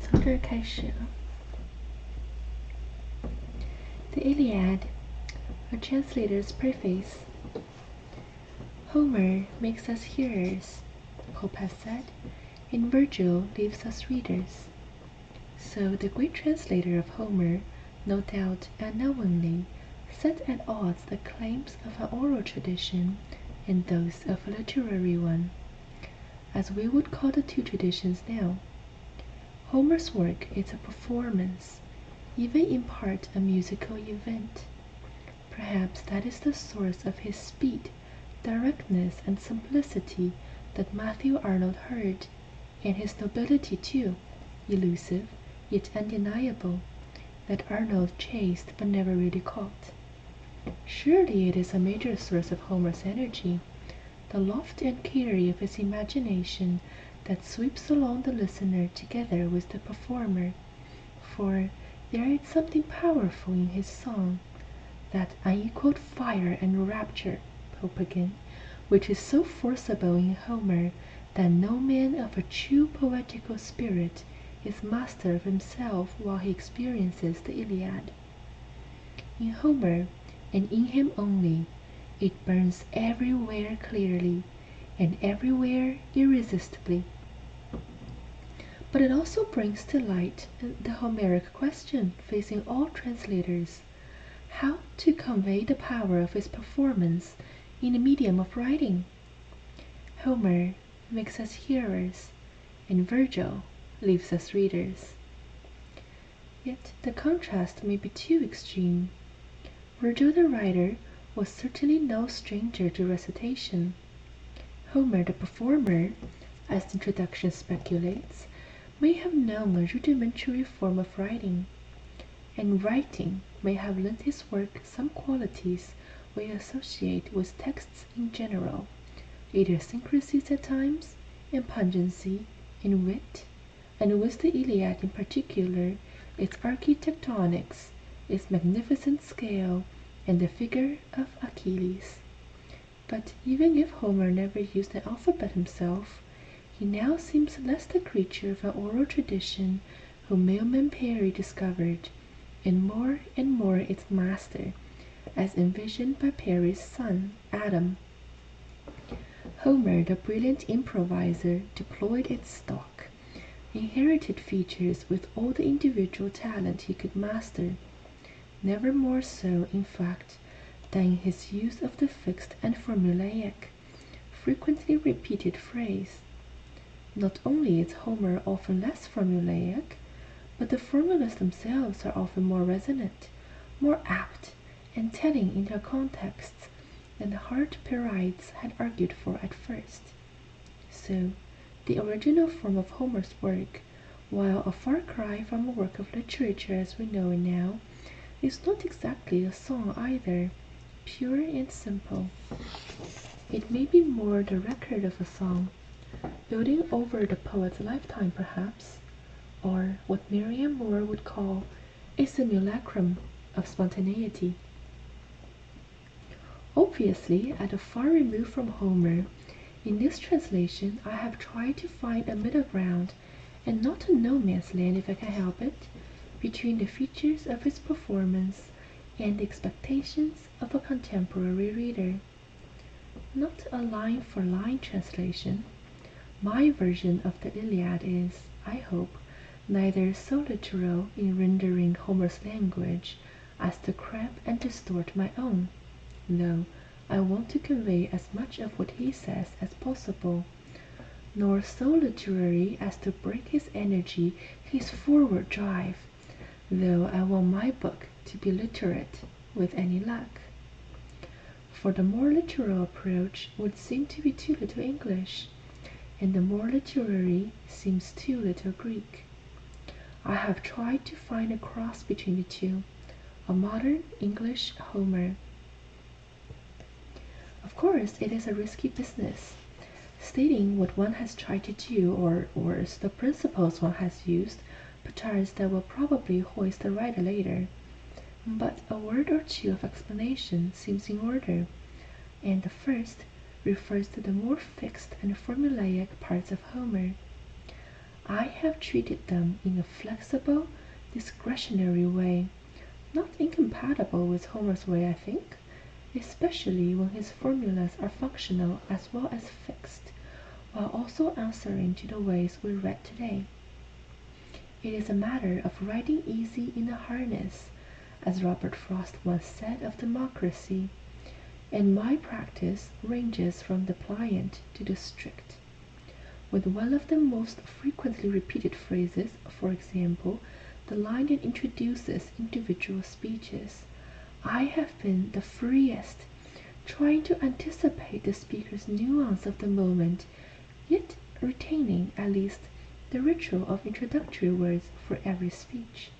从这儿开始了。The Iliad, a translator's preface. Homer makes us hearers, Pope has said, and Virgil leaves us readers. So the great translator of Homer, no doubt unknowingly, set at odds the claims of an oral tradition and those of a literary one, as we would call the two traditions now. Homer's work is a performance, even in part a musical event. Perhaps that is the source of his speed, directness, and simplicity that Matthew Arnold heard, and his nobility too, elusive, yet undeniable, that Arnold chased but never really caught. Surely it is a major source of Homer's energy, the lofty and carry of his imagination that sweeps along the listener together with the performer, for there is something powerful in his song, that unequaled fire and rapture, Pope again, which is so forcible in Homer that no man of a true poetical spirit is master of himself while he experiences the Iliad. In Homer, and in him only, it burns everywhere clearly, and everywhere irresistibly. But it also brings to light the Homeric question facing all translators: how to convey the power of his performance in the medium of writing. Homer makes us hearers, and Virgil leaves us readers. Yet the contrast may be too extreme. Virgil the writer was certainly no stranger to recitation. Homer the performer, as the introduction speculates, may have known a rudimentary form of writing, and writing may have lent his work some qualities we associate with texts in general, idiosyncrasies at times, and pungency, and wit, and with the Iliad in particular, its architectonics, its magnificent scale, and the figure of Achilles. But even if Homer never used an alphabet himself, he now seems less the creature of an oral tradition whom Mailman Perry discovered, and more its master, as envisioned by Perry's son, Adam. Homer, the brilliant improviser, deployed its stock, inherited features with all the individual talent he could master, never more so, in fact, than in his use of the fixed and formulaic, frequently repeated phrase. Not only is Homer often less formulaic, but the formulas themselves are often more resonant, more apt, and telling in their contexts than the hard Perides had argued for at first. So, the original form of Homer's work, while a far cry from a work of literature as we know it now, is not exactly a song either, pure and simple. It may be more the record of a song, building over the poet's lifetime perhaps, or what Merriam-Moore would call a simulacrum of spontaneity. Obviously, at a far remove from Homer, in this translation I have tried to find a middle ground, and not a no man's land if I can help it, between the features of his performance and the expectations of a contemporary reader. Not a line-for-line translation. My version of the Iliad is, I hope, neither so literal in rendering Homer's language as to cramp and distort my own, though I want to convey as much of what he says as possible, nor so literary as to break his energy, his forward drive, though I want my book to be literate with any luck. For the more literal approach would seem to be too little English, and the more literary seems too little Greek. I have tried to find a cross between the two, a modern English Homer. Of course, it is a risky business. Stating what one has tried to do, or worse, the principles one has used, petards that will probably hoist the writer later, but a word or two of explanation seems in order, and the first refers to the more fixed and formulaic parts of Homer. I have treated them in a flexible, discretionary way, not incompatible with Homer's way, I think, especially when his formulas are functional as well as fixed, while also answering to the ways we read today. It is a matter of riding easy in a harness, as Robert Frost once said of democracy, and my practice ranges from the pliant to the strict. With one of the most frequently repeated phrases, for example, the line that introduces individual speeches, I have been the freest, trying to anticipate the speaker's nuance of the moment, yet retaining, at least, the ritual of introductory words for every speech.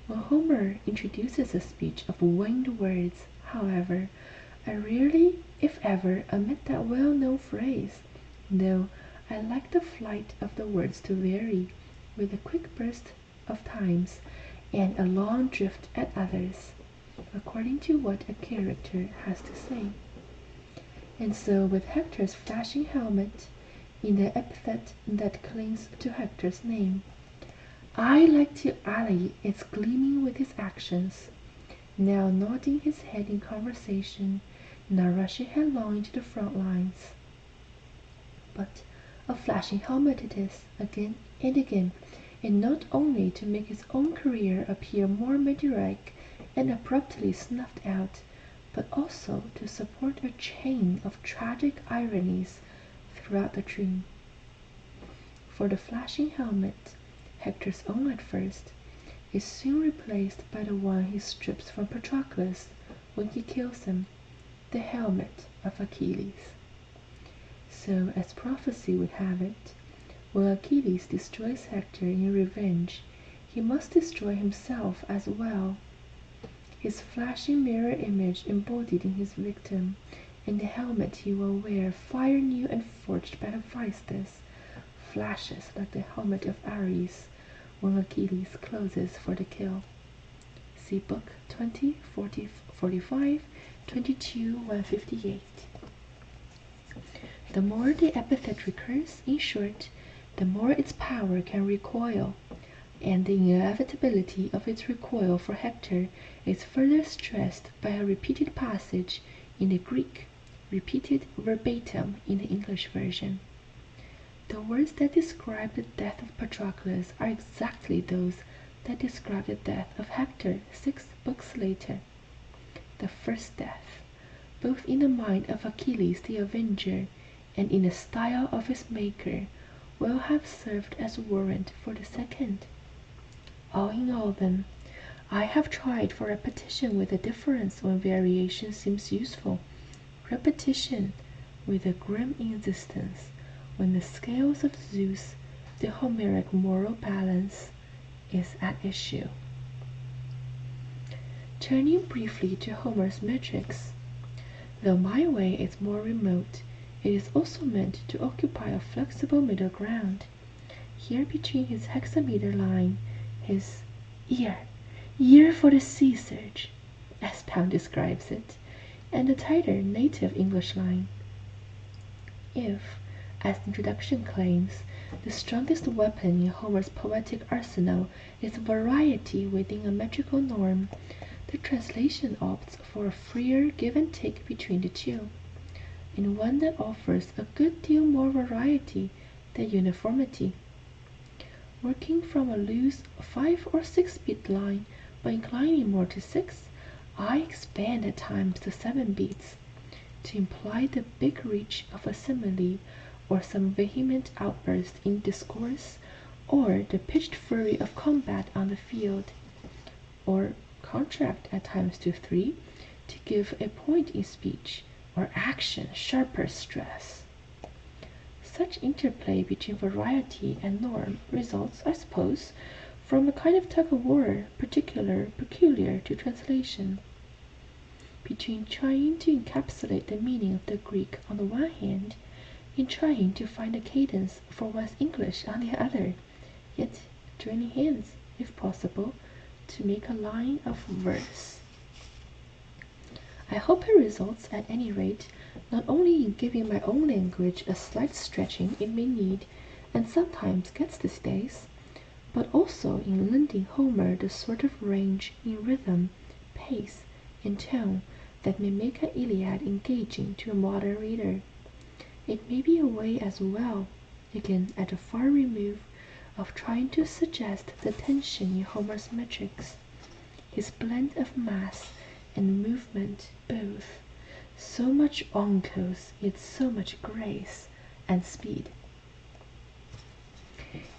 When Homer introduces a speech of winged words, however, I rarely, if ever, omit that well-known phrase, though I like the flight of the words to vary, with a quick burst of times and a long drift at others, according to what a character has to say. And so with Hector's flashing helmet, in the epithet that clings to Hector's name, I like to allay its gleaming with his actions, now nodding his head in conversation, now rushing headlong into the front lines. But a flashing helmet it is, again and again, and not only to make his own career appear more meteoric and abruptly snuffed out, but also to support a chain of tragic ironies throughout the dream. For the flashing helmet, Hector's own at first, is soon replaced by the one he strips from Patroclus when he kills him, the helmet of Achilles. So, as prophecy would have it, when Achilles destroys Hector in revenge, he must destroy himself as well. His flashing mirror image embodied in his victim, and the helmet he will wear, fire new and forged by Hephaestus, flashes like the helmet of Ares when Achilles closes for the kill. See Book 20, 40, 45, 22, 158. The more the epithet recurs, in short, the more its power can recoil, and the inevitability of its recoil for Hector is further stressed by a repeated passage in the Greek, repeated verbatim in the English version. The words that describe the death of Patroclus are exactly those that describe the death of Hector 6 books later. The first death, both in the mind of Achilles the Avenger and in the style of his maker, will have served as warrant for the second. All in all, then, I have tried for repetition with a difference when variation seems useful, repetition with a grim insistence when the scales of Zeus, the Homeric moral balance, is at issue. Turning briefly to Homer's metrics, though my way is more remote, it is also meant to occupy a flexible middle ground. Here between his hexameter line, his year for the sea surge, as Pound describes it, and the tighter native English line. If, as the introduction claims, the strongest weapon in Homer's poetic arsenal is variety within a metrical norm, the translation opts for a freer give and take between the two, and one that offers a good deal more variety than uniformity. Working from a loose 5 or 6 beat line, but inclining more to 6, I expand at times to 7 beats, to imply the big reach of a simile, or some vehement outburst in discourse, or the pitched fury of combat on the field, or contract at times to 3, to give a point in speech, or action sharper stress. Such interplay between variety and norm results, I suppose, from a kind of tug-of-war peculiar to translation, between trying to encapsulate the meaning of the Greek on the one hand, and trying to find a cadence for one's English on the other, yet joining hands, if possible, to make a line of verse. I hope it results, at any rate, not only in giving my own language a slight stretching it may need, and sometimes gets these days, but also in lending Homer the sort of range in rhythm, pace, and tone that may make an Iliad engaging to a modern reader. It may be a way as well, again at a far remove, of trying to suggest the tension in Homer's metrics, his blend of mass and movement both, so much onkos, yet so much grace and speed.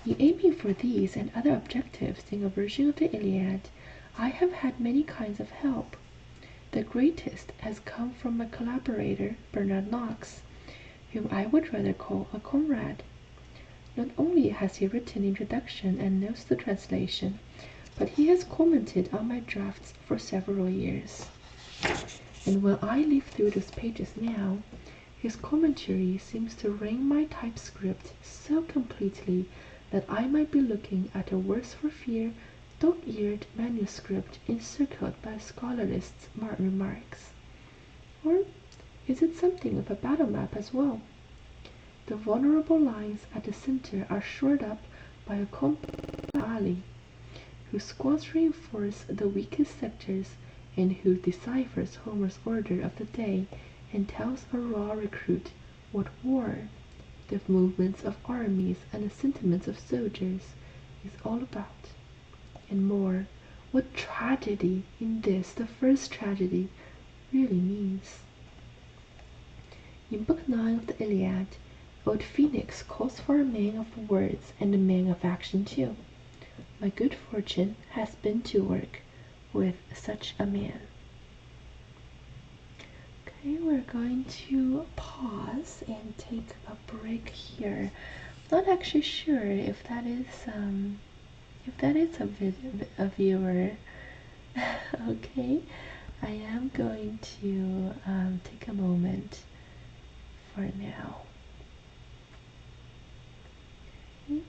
In aiming for these and other objectives in a version of the Iliad, I have had many kinds of help. The greatest has come from my collaborator, Bernard Knox, whom I would rather call a comrade. Not only has he written the introduction and knows the translation, but he has commented on my drafts for several years. And when I leaf through those pages now, his commentary seems to rein my typescript so completely that I might be looking at a worse for fear, dog-eared manuscript encircled by scholarlists' remarks. Or is it something of a battle map as well? The vulnerable lines at the center are shored up by a Ali, whose squads reinforce the weakest sectors and who deciphers Homer's order of the day and tells a raw recruit what war, the movements of armies and the sentiments of soldiers, is all about. And more, what tragedy in this, the first tragedy, really means. In Book 9 of the Iliad, old Phoenix calls for a man of words and a man of action too. My good fortune has been to work with such a man. Okay, we're going to pause and take a break here. Not actually sure if that is a viewer. Okay, I am going to take a moment for now. Okay.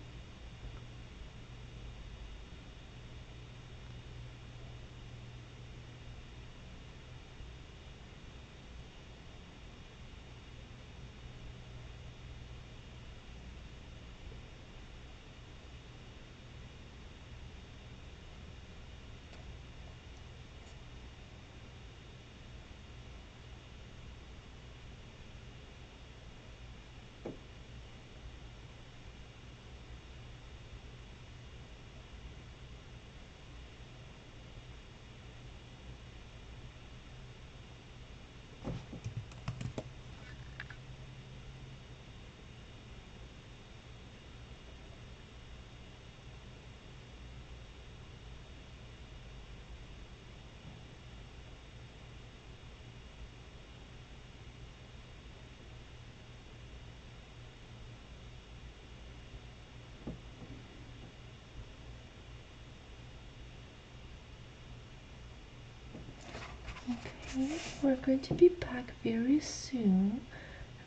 Okay, we're going to be back very soon.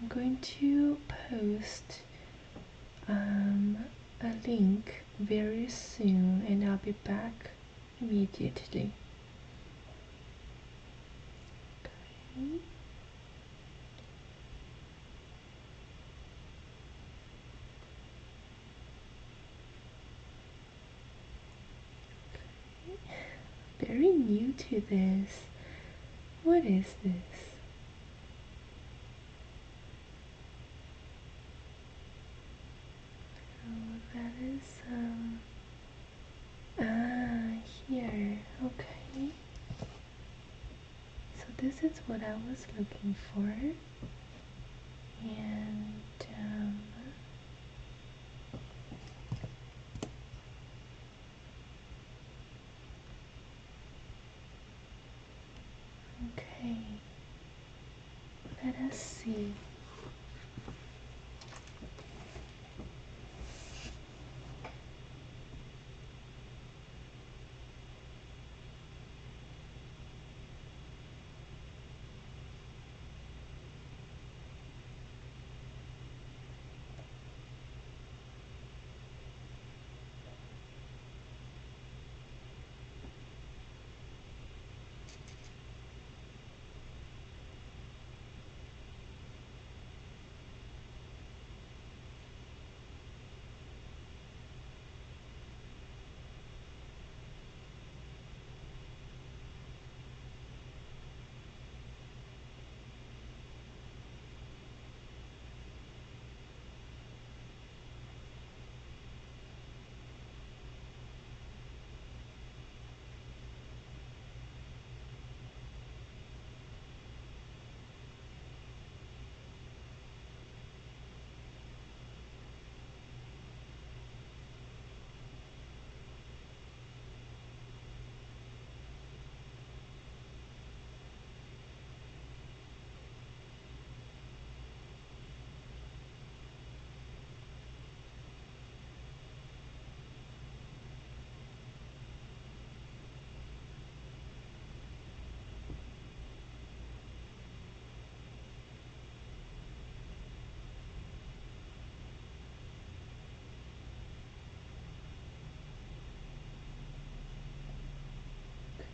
I'm going to post a link very soon and I'll be back immediately. Okay. Very new to this. What is this? Oh, that is here. Okay. So this is what I was looking for. And okay. Let us see.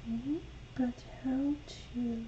Okay, but how to...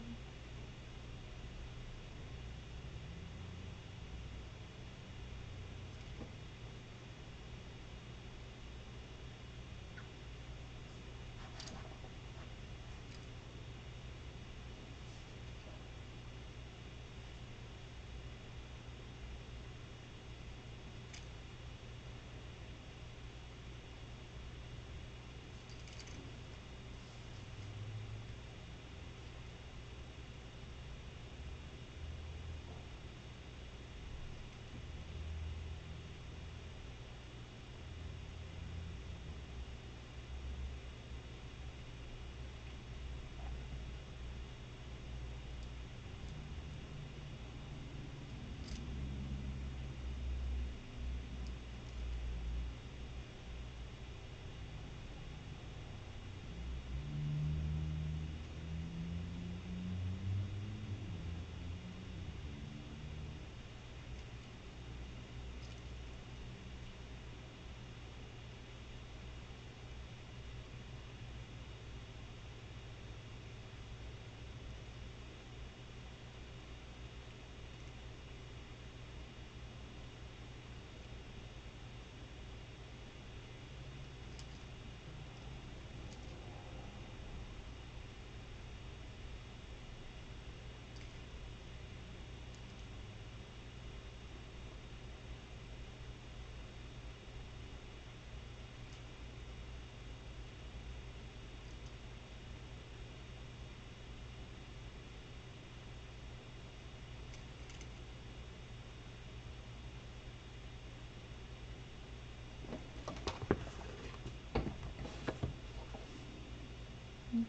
Okay.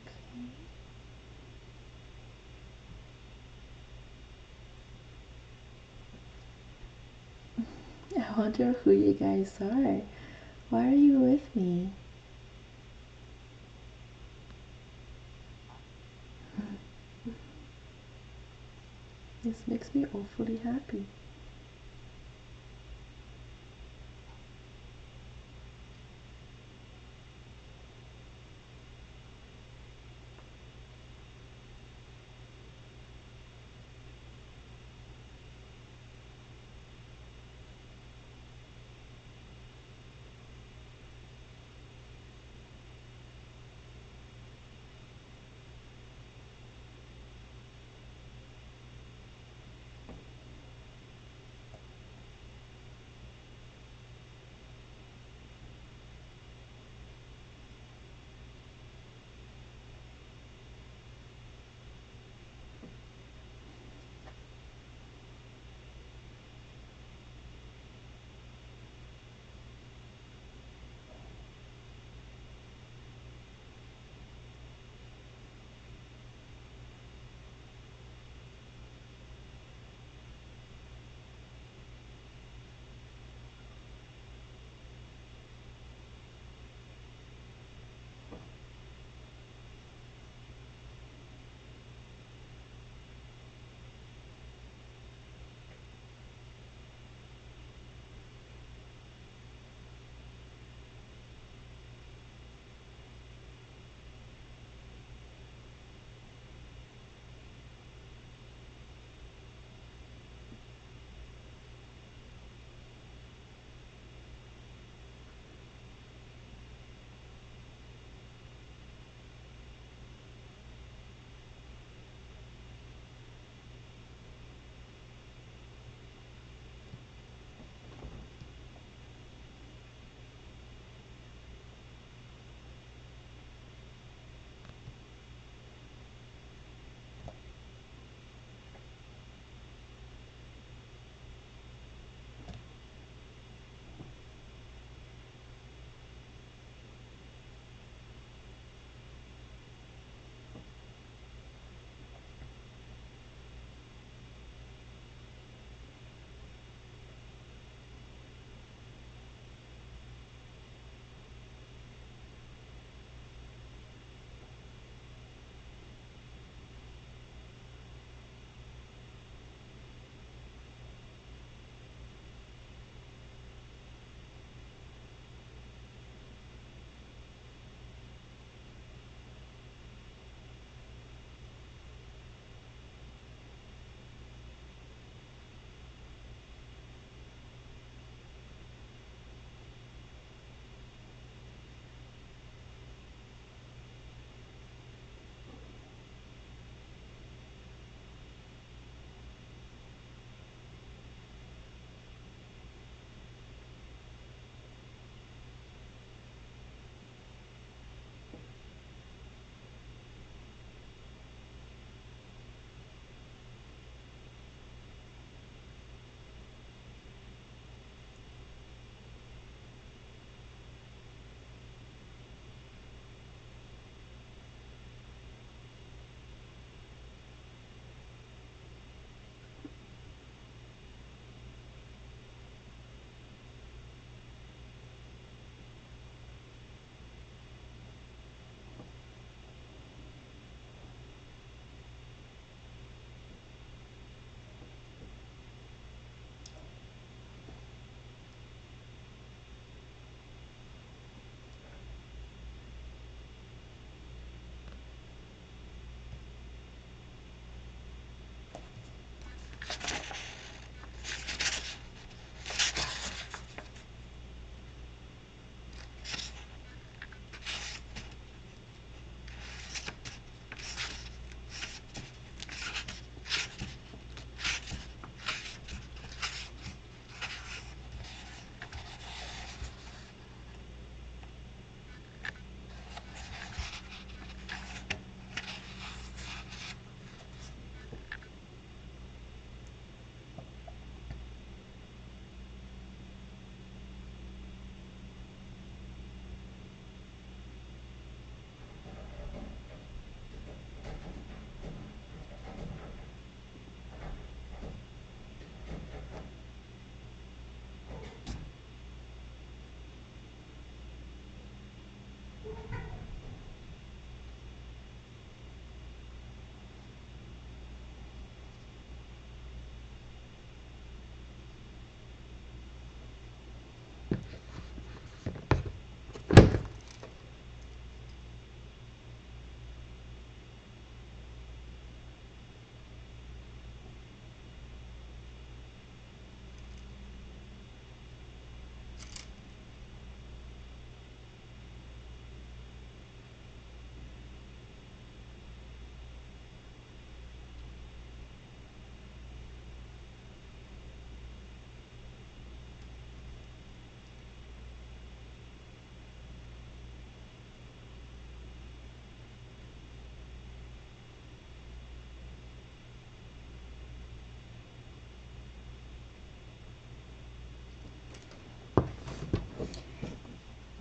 I wonder who you guys are. Why are you with me? This makes me awfully happy.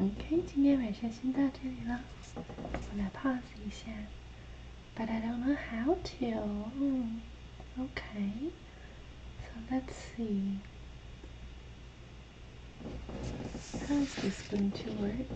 OK， 今天晚上先到这里了，我来 pause 一下。But I don't know how to. Okay. So let's see. How is this going to work?